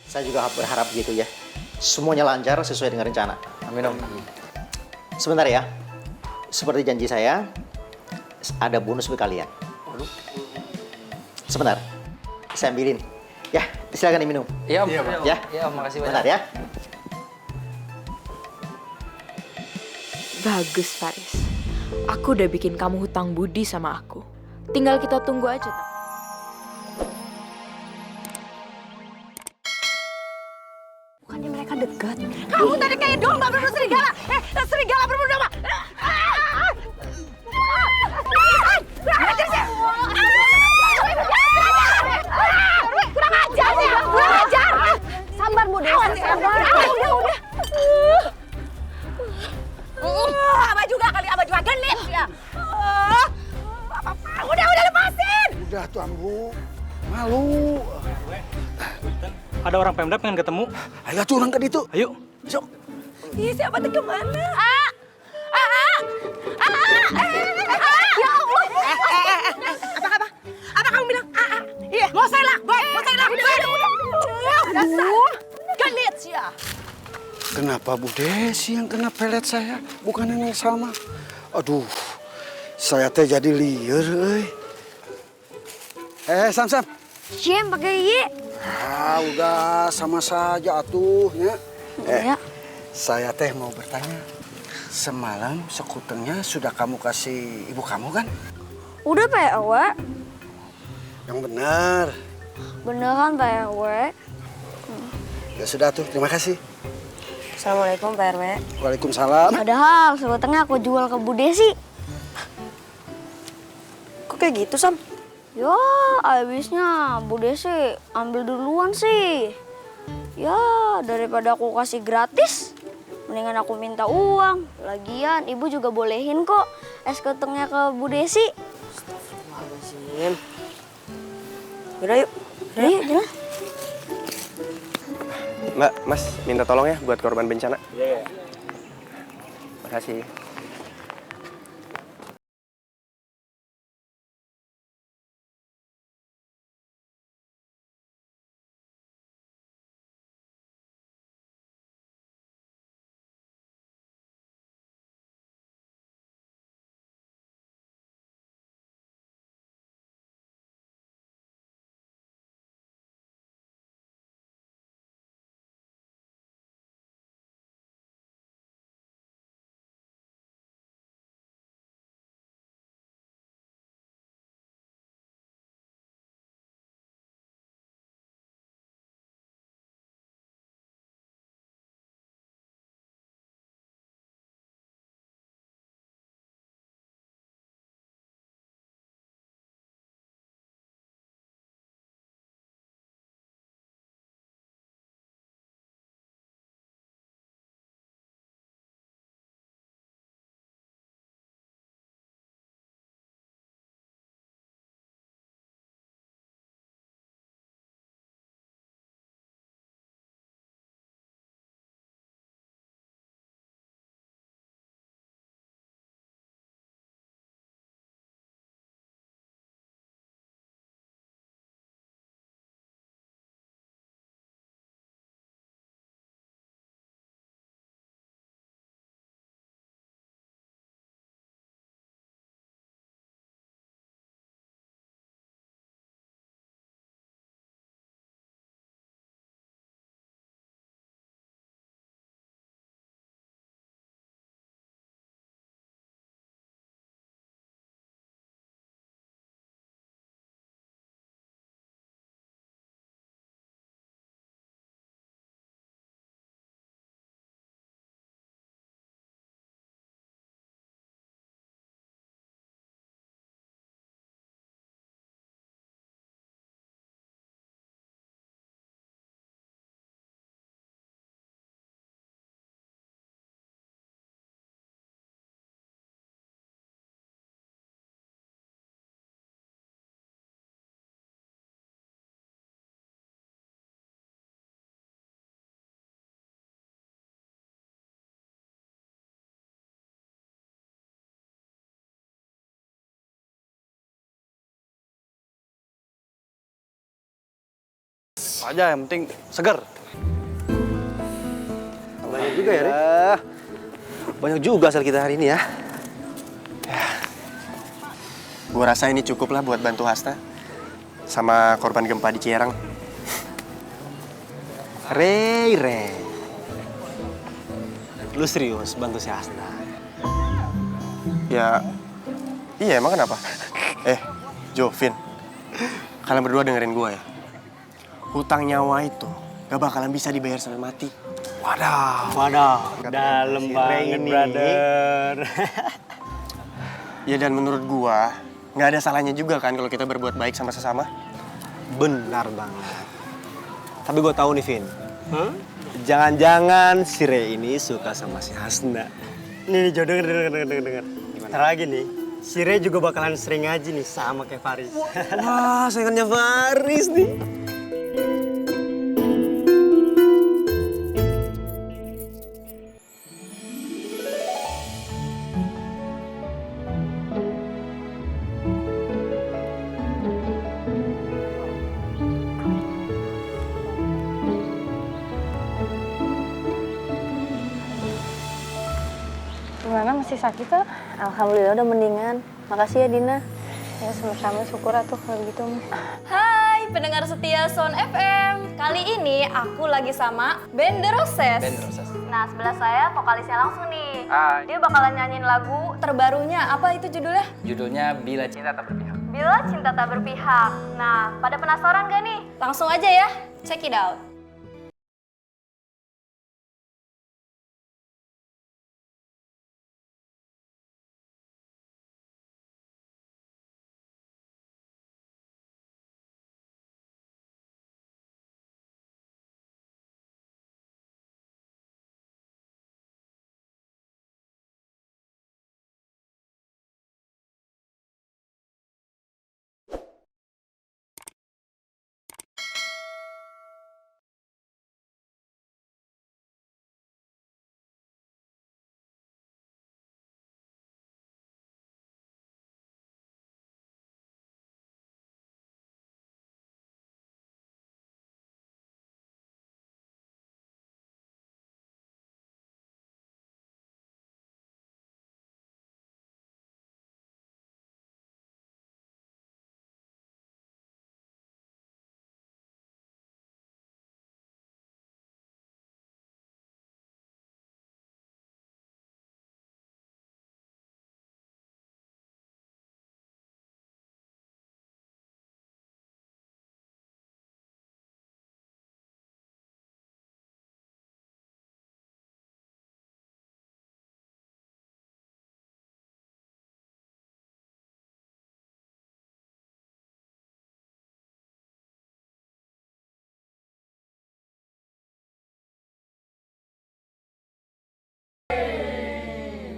Saya juga berharap gitu ya. Semuanya lancar sesuai dengan rencana. Amin Om. Sebentar ya. Seperti janji saya, ada bonus buat kalian. Sebentar. Saya ambilin. Ya, silakan diminum. Iya Om. Ya. Iya Om, makasih Bentar banyak. ya. Bagus, Faris. Aku udah bikin kamu hutang budi sama aku. Tinggal kita tunggu aja. Bukannya mereka dekat. Kamu tadi kayak domba berburu serigala. Serigala berburu domba. Kurang ajar sih. Kurang ajar sih. Kurang ajar. Sabar Bu Desi, sabar. Udah. Abah juga kali, Abah juga genit ya. Udah lepasin. Udah tuh Ambu, malu. Ada orang Pemda pengen ketemu. Ayo tuh orang ke itu. Ayo. Sok. Ih, siapa tuh kemana? Ya Allah. Apa kamu bilang? Iya, mau saya lah. Udah. Genit sih ya. Kenapa Bu Desi yang kena pelet saya, bukan Neng Salma? Aduh, saya teh jadi liar, euy. Sam. Jem pakai Y. Udah sama saja atuh, ya. Ya. Saya teh mau bertanya. Semalam skuternya sudah kamu kasih ibu kamu kan? Udah Pak RW. Yang benar. Beneran Pak RW. Ya sudah tuh, terima kasih. Assalamualaikum Pak RW. Waalaikumsalam. Padahal sebetulnya aku jual ke Bu Desi. Kok kayak gitu, Sam? Ya, abisnya Bu Desi ambil duluan sih. Ya, daripada aku kasih gratis, mendingan aku minta uang. Lagian ibu juga bolehin kok es ketengnya ke Bu Desi. Astagfirullahaladzim. Yaudah yuk. Yuk, jalan. Mbak, Mas, minta tolong ya buat korban bencana. Iya. Makasih. aja yang penting seger. Banyak juga ya, Rik? Banyak juga asal kita hari ini ya. Gue rasa ini cukup lah buat bantu Hasna sama korban gempa di Cierang. Rey. Lu serius bantu si Hasna? Ya, iya emang kenapa? Jo, Vin, kalian berdua dengerin gue ya. Hutang nyawa itu gak bakalan bisa dibayar sampai mati. Waduh, dalam banget, brother. Ya dan menurut gue, gak ada salahnya juga kan kalau kita berbuat baik sama sesama. Benar banget. Tapi gue tahu nih, Vin. Jangan-jangan si Rey ini suka sama si Hasna. Nih, Jo, denger. Ntar lagi nih, si Rey juga bakalan sering ngaji nih sama kayak Faris. Wah, sayangannya Faris nih. Gimana, masih sakit tuh? Alhamdulillah udah mendingan. Makasih ya Dina. Ya sama-sama, syukur atuh kalau gitu. Hai pendengar setia Sound FM. Kali ini aku lagi sama band The Roses. Nah sebelah saya vokalisnya langsung nih. Dia bakalan nyanyiin lagu terbarunya. Apa itu judulnya? Judulnya Bila Cinta Tak Berpihak. Bila Cinta Tak Berpihak. Nah pada penasaran gak nih? Langsung aja ya, check it out.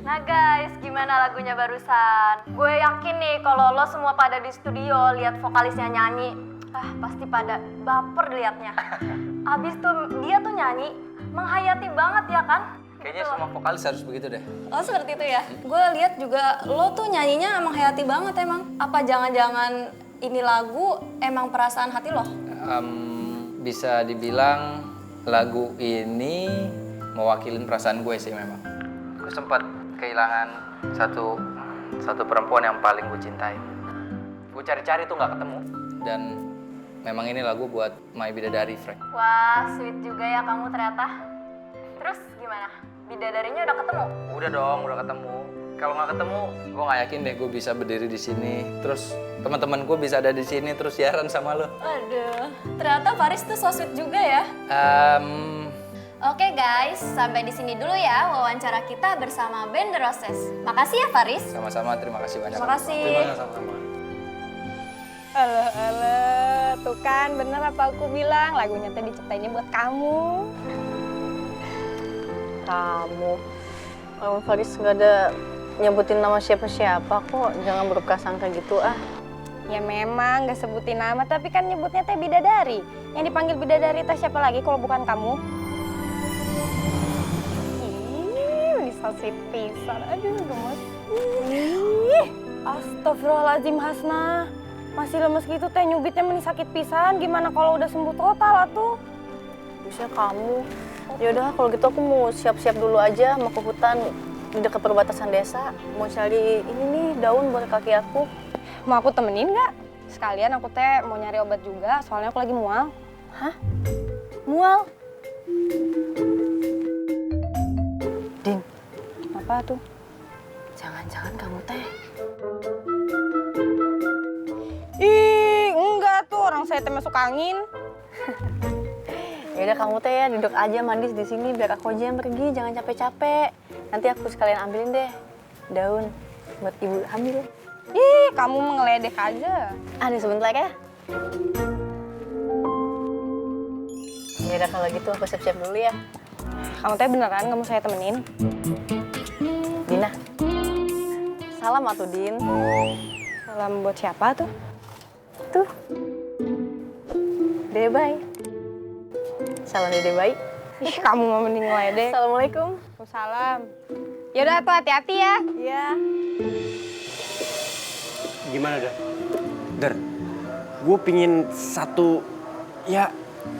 Nah guys, gimana lagunya barusan? Gue yakin nih kalau lo semua pada di studio lihat vokalisnya nyanyi, pasti pada baper dilihatnya. Abis tuh dia tuh nyanyi menghayati banget ya kan? Kayaknya gitu. semua vokalis harus begitu deh. Oh seperti itu ya? Gue lihat juga lo tuh nyanyinya menghayati banget emang. Apa jangan-jangan ini lagu emang perasaan hati lo? Bisa dibilang lagu ini mewakilin perasaan gue sih memang. Gue sempat kehilangan satu perempuan yang paling gue cintai. Gue cari-cari tuh nggak ketemu. Dan memang ini lagu buat My Bidadari, Frank. Wah, sweet juga ya kamu ternyata. Terus gimana? Bidadarinya udah ketemu? Udah dong, udah ketemu. Kalau nggak ketemu, gue nggak yakin deh gue bisa berdiri di sini. Terus teman-teman gue bisa ada di sini terus siaran sama lo. Aduh, ternyata Faris tuh so sweet juga ya. Oke guys, sampai di sini dulu ya wawancara kita bersama band The Roses. Makasih ya Faris. Sama-sama, terima kasih banyak. Terima kasih. Sama-sama. Tuh kan bener apa aku bilang, lagunya tadi diciptainnya buat kamu. Kamu, Om Faris nggak ada nyebutin nama siapa-siapa kok, jangan berprasangka gitu ah. Ya memang nggak sebutin nama, tapi kan nyebutnya teh Bidadari. Yang dipanggil Bidadari teh siapa lagi kalau bukan kamu? Bisa sih pisan, aduh gemes. Astagfirullahaladzim Hasna. Masih lemes gitu teh, nyubitnya meni sakit pisan. Gimana kalau udah sembuh total atuh? Bisa kamu. Yaudah kalau gitu aku mau siap-siap dulu aja mau ke hutan di dekat perbatasan desa. Mau cari ini nih daun buat kaki aku. Mau aku temenin nggak? Sekalian aku teh mau nyari obat juga, soalnya aku lagi mual. Hah? Mual? Din, apa tuh? Jangan-jangan kamu teh. Ih, enggak tuh, orang saya teh masuk angin. Yaudah kamu teh ya duduk aja mandis di sini biar aku aja yang pergi, jangan capek-capek. Nanti aku sekalian ambilin deh daun buat ibu hamil. Ih, kamu mengeledek aja. Ada sebentar ya. Yaudah kalau gitu aku siap-siap dulu ya. Kamu teh beneran kamu saya temenin? Dina. Salam atuh Din. Salam buat siapa tuh? Tuh. Dede Bay. Salam Dede Bay. Ih, kamu mau mending ngeledek. Assalamualaikum. Waalaikumsalam. Yaudah tuh hati-hati ya. Iya. Gimana dah? Der, gue pingin satu, ya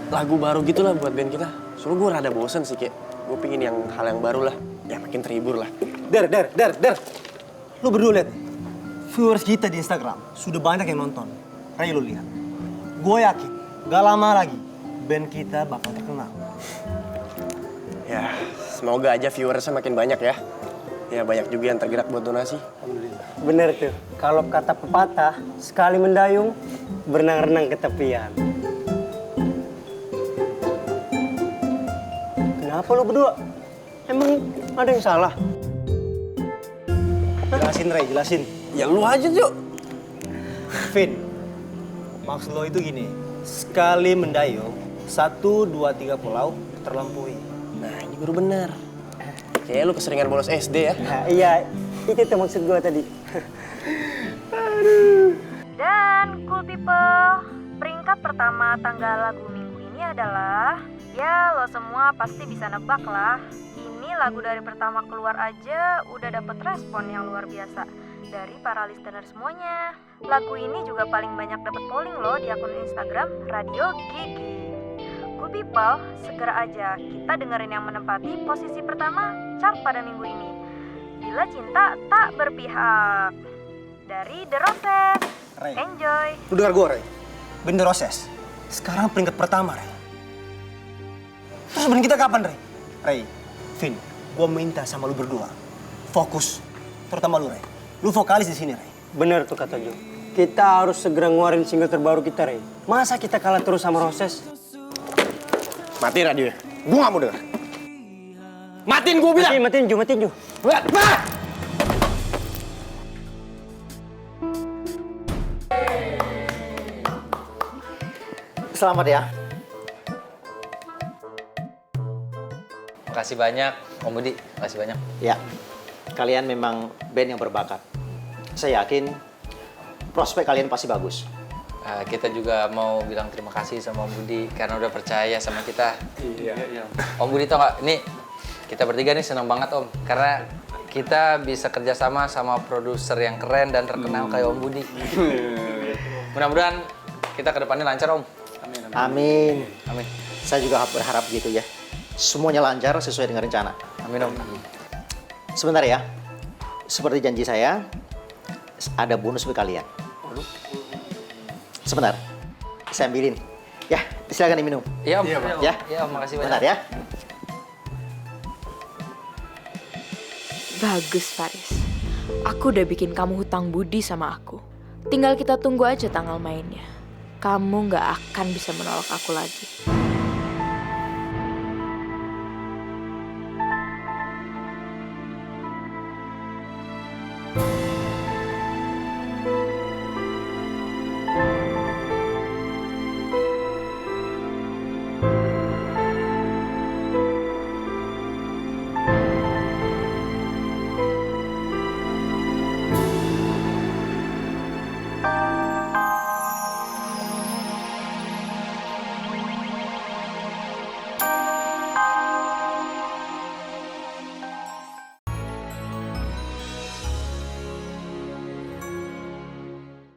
lagu baru gitu lah buat band kita. Soalnya gue rada bosen sih, kayak gue pingin hal yang baru lah, ya makin terhibur lah. Der. Lu berdua lihat nih. Viewers kita di Instagram sudah banyak yang nonton. Ray, lu lihat. Gue yakin, gak lama lagi band kita bakal terkenal. Ya, semoga aja viewersnya makin banyak ya. Ya banyak juga yang tergerak buat donasi. Alhamdulillah. Bener tuh, kalau kata pepatah, sekali mendayung, berenang-renang ke tepian. Kenapa lu berdua? Emang ada yang salah? Jelasin, Ray, jelasin. Ya lu aja, Cuk. Vin, maksud lo itu gini, sekali mendayung, 1, 2, 3 pulau terlampaui. Nah, ini baru bener. Kayaknya lu keseringan bolos SD ya. Nah, iya, itu tuh maksud gue tadi. Dan cool people, peringkat pertama tanggal lagu minggu ini adalah, ya lo semua pasti bisa nebak lah. Ini lagu dari pertama keluar aja udah dapet respon yang luar biasa dari para listener semuanya. Lagu ini juga paling banyak dapet polling loh di akun Instagram Radio Gigi. Cool people, segera aja kita dengerin yang menempati posisi pertama chart pada minggu ini. Bila Cinta Tak Berpihak dari The Roses. Ray. Enjoy. Lu dengar gue, Ray. Band The Roses sekarang peringkat pertama, Ray. Terus band kita kapan, Ray? Ray, Vin, gue minta sama lu berdua fokus, terutama lu, Ray. Lu vokalis di sini, Ray. Bener tuh kata Jo. Kita harus segera ngeluarin single terbaru kita, Ray. Masa kita kalah terus sama Roses? Matiin radionya. Gue gak mau denger. Matiin gue bilang. Matiin Jo. Selamat ya. Makasih banyak, Om Budi. Makasih banyak. Ya, kalian memang band yang berbakat. Saya yakin prospek kalian pasti bagus. Kita juga mau bilang terima kasih sama Om Budi karena udah percaya sama kita. Iya. Om Budi tau gak, ini kita bertiga nih senang banget Om. Karena kita bisa kerjasama sama produser yang keren dan terkenal kayak Om Budi. Mudah-mudahan kita ke depannya lancar Om. Amin. Saya juga berharap gitu ya. Semuanya lancar sesuai dengan rencana. Amin Om. Sebentar ya. Seperti janji saya, ada bonus buat kalian. Sebentar, saya ambilin. Ya, silakan diminum. Iya Om. Ya, Iya Om, makasih banyak. bentar ya. Bagus, Faris. Aku udah bikin kamu hutang budi sama aku. Tinggal kita tunggu aja tanggal mainnya. Kamu nggak akan bisa menolak aku lagi.